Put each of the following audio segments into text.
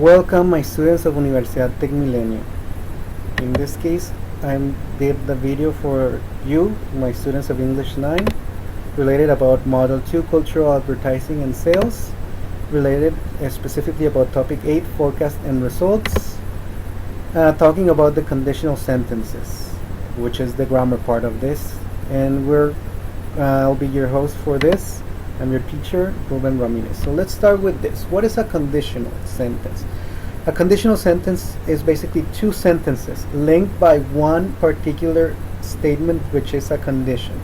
Welcome my students of Universidad Tech Milenio. In this case, I did the video for you, my students of English 9, related about Model 2 Cultural Advertising and Sales, related specifically about Topic 8 Forecast and Results, talking about the conditional sentences, which is the grammar part of this, and I'll be your host for this. I'm your teacher, Ruben Ramirez. So let's start with this. What is a conditional sentence? A conditional sentence is basically two sentences linked by one particular statement, which is a condition.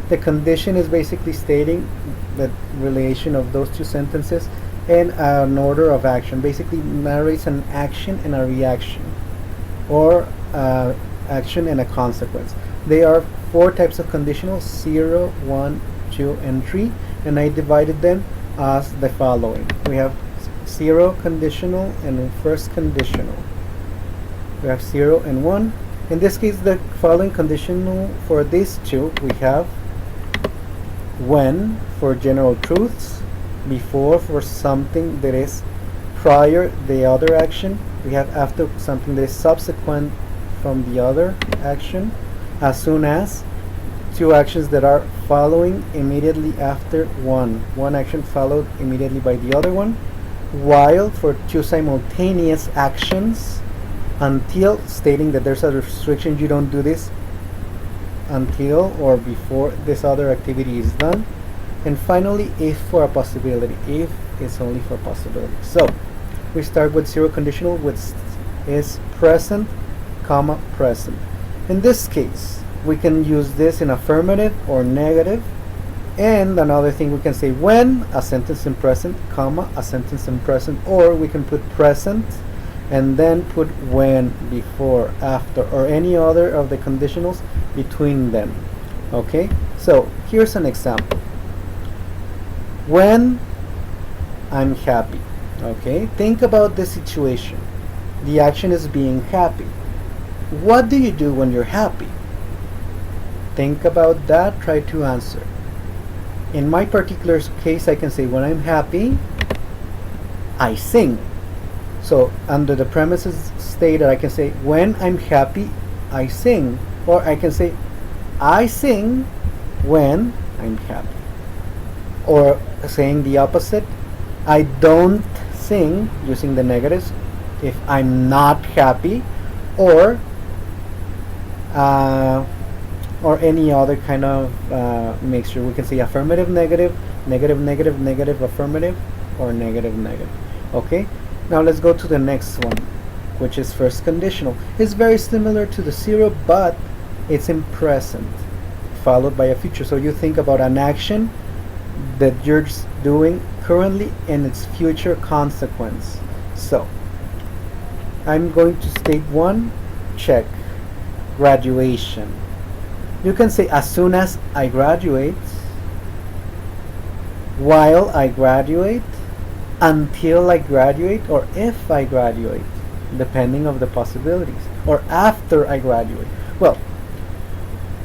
The condition is basically stating the relation of those two sentences in an order of action. Basically narrates an action and a reaction, or action and a consequence. There are four types of conditionals: 0, 1, 2, and 3, and I divided them as the following. We have 0 conditional and first conditional. We have 0 and 1. In this case, the following conditional for these two, we have when for general truths, before for something that is prior the other action, we have after something that is subsequent from the other action, as soon as, two actions that are following immediately after one action followed immediately by the other one, while for two simultaneous actions, until, stating that there's a restriction, you don't do this until or before this other activity is done, and finally if for a possibility, if it's only for possibility. So we start with 0 conditional, which is present, comma, present. In this case, we can use this in affirmative or negative. And another thing, we can say when, a sentence in present, comma, a sentence in present, or we can put present and then put when, before, after, or any other of the conditionals between them. Okay, so here's an example. When I'm happy. Okay, think about the situation. The action is being happy. What do you do when you're happy? Think about that, try to answer. In my particular case, I can say when I'm happy, I sing. So under the premises stated, I can say when I'm happy, I sing. Or I can say I sing when I'm happy. Or saying the opposite, I don't sing, using the negatives, if I'm not happy, or any other kind of mixture. We can say affirmative, negative, negative, negative, negative, affirmative, or negative, negative. Okay, now let's go to the next one, which is first conditional. It's very similar to the 0, but it's in present followed by a future. So you think about an action that you're doing currently and its future consequence. So I'm going to state one. Check. Graduation. You can say as soon as I graduate, while I graduate, until I graduate, or if I graduate, depending of the possibilities, or after I graduate. Well,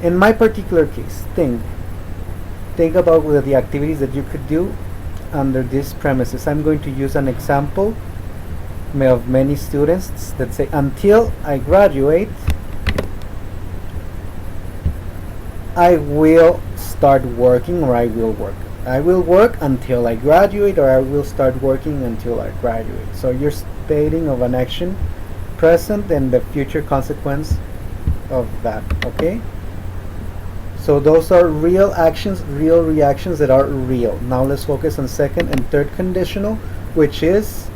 in my particular case, think about the activities that you could do under these premises. I'm going to use an example of many students that say until I graduate, I will start working, or I will work. I will work until I graduate, or I will start working until I graduate. So you're stating of an action, present, and the future consequence of that. Okay? So those are real actions, real reactions that are real. Now let's focus on second and third conditional, which is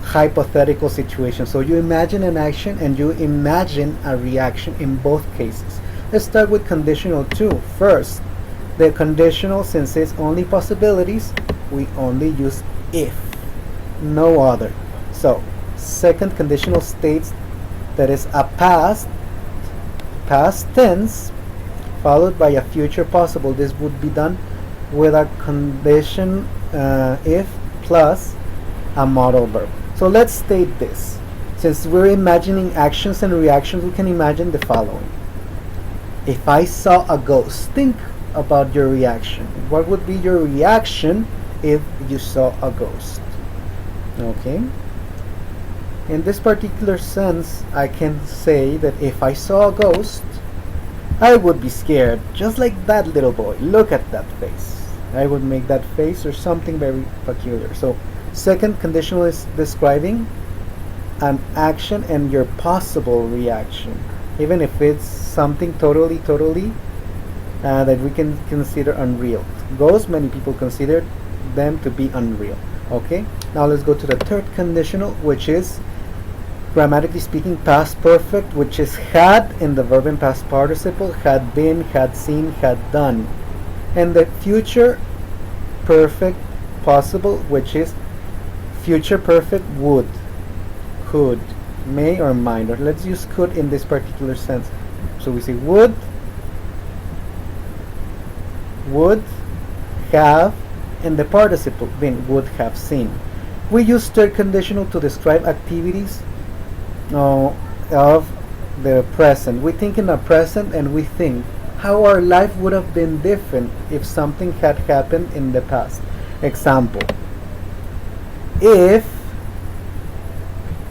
hypothetical situation. So you imagine an action and you imagine a reaction in both cases. Let's start with conditional 2. First, the conditional, since it's only possibilities, we only use if, no other. So second conditional states that is a past tense followed by a future possible. This would be done with a condition if plus a modal verb. So let's state this. Since we're imagining actions and reactions, we can imagine the following. If I saw a ghost, think about your reaction. What would be your reaction if you saw a ghost? Okay. In this particular sense, I can say that if I saw a ghost, I would be scared, just like that little boy. Look at that face. I would make that face or something very peculiar. So, second conditional is describing an action and your possible reaction, even if it's something totally that we can consider unreal. Ghosts, many people consider them to be unreal. Okay, now let's go to the third conditional, which is, grammatically speaking, past perfect, which is had in the verb in past participle, had been, had seen, had done, and the future perfect possible, which is future perfect would, could, may, or might. Or let's use could in this particular sense. So we say would have, and the participle been, would have seen. We use third conditional to describe activities of the present. We think in the present, and we think how our life would have been different if something had happened in the past. Example: if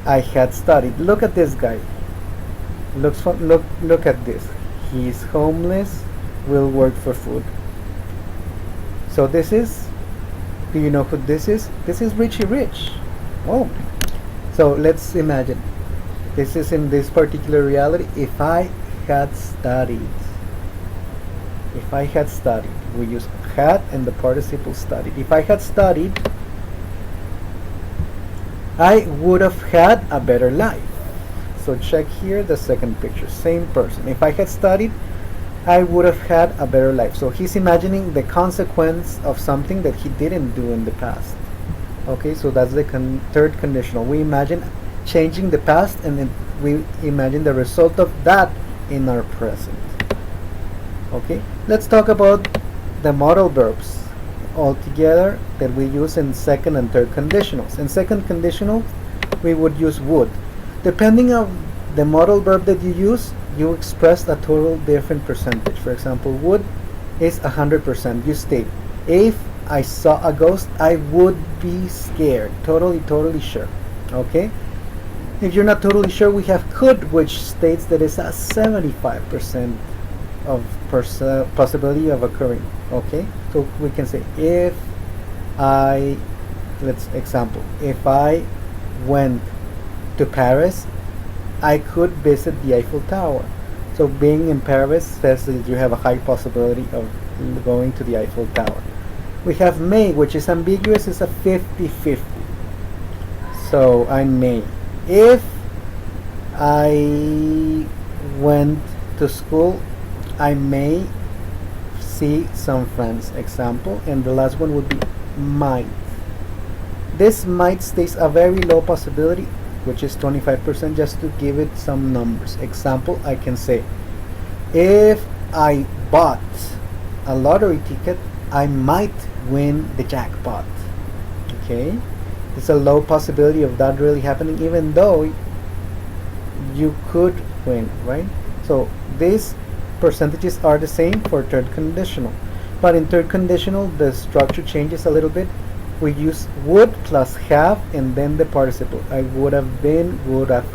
I had studied. Look at this guy. Looks fun. Look at this. He's homeless. Will work for food. So this is. Do you know who this is? This is Richie Rich. Oh. So let's imagine. This is in this particular reality. If I had studied. If I had studied. We use had and the participle studied. If I had studied, I would have had a better life. So check here the second picture. Same person. If I had studied, I would have had a better life. So he's imagining the consequence of something that he didn't do in the past. Okay, so that's the third conditional. We imagine changing the past, and then we imagine the result of that in our present. Okay, let's talk about the modal verbs altogether that we use in second and third conditionals. In second conditional, we would use would. Depending on the modal verb that you use, you express a total different percentage. For example, would is 100%. You state, if I saw a ghost, I would be scared. Totally sure. Okay? If you're not totally sure, we have could, which states that it's a 75% of possibility of occurring. Okay? So we can say, if I, let's example, if I went to Paris, I could visit the Eiffel Tower. So being in Paris says that you have a high possibility of going to the Eiffel Tower. We have may, which is ambiguous. It's a 50-50. So I may. If I went to school, I may see some friends. Example. And the last one would be might. This might states a very low possibility, which is 25%, just to give it some numbers. Example, I can say, if I bought a lottery ticket, I might win the jackpot. Okay, it's a low possibility of that really happening, even though you could win, right? So these percentages are the same for third conditional, but in third conditional the structure changes a little bit. We use would plus have and then the participle. I would have been, would have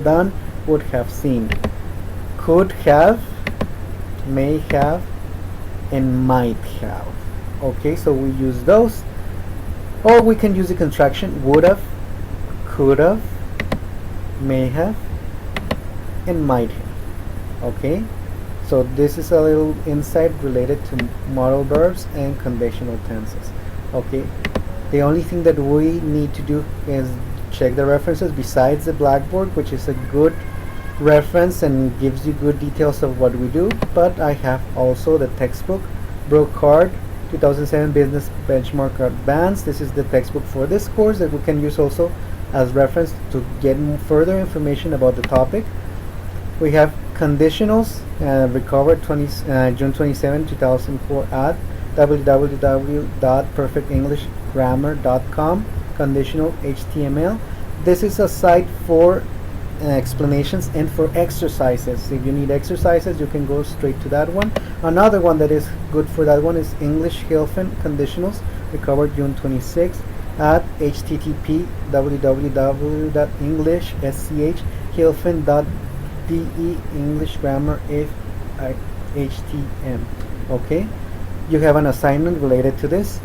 done, would have seen. Could have, may have, and might have. Okay, so we use those. Or we can use the contraction would have, could have, may have, and might have. Okay, so this is a little insight related to modal verbs and conditional tenses. Okay, the only thing that we need to do is check the references besides the Blackboard, which is a good reference and gives you good details of what we do, but I have also the textbook Brocard 2007 Business Benchmark Advanced. This is the textbook for this course that we can use also as reference to get further information about the topic. We have conditionals recovered June 27, 2004 at www.perfectenglishgrammar.com, conditional HTML. This is a site for explanations and for exercises. If you need exercises, you can go straight to that one. Another one that is good for that one is English Hilfen Conditionals, recovered June 26, at http://www.english.sch-de English grammar if htm. Okay, you have an assignment related to this.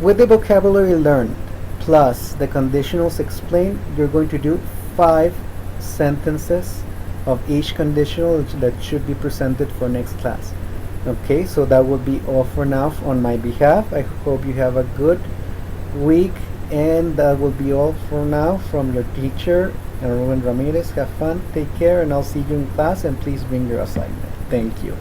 With the vocabulary learned plus the conditionals explained, you're going to do 5 sentences of each conditional that should be presented for next class. Okay, so that will be all for now on my behalf. I hope you have a good week, and that will be all for now from your teacher, Ruben Ramirez. Have fun, take care, and I'll see you in class, and please bring your assignment. Thank you.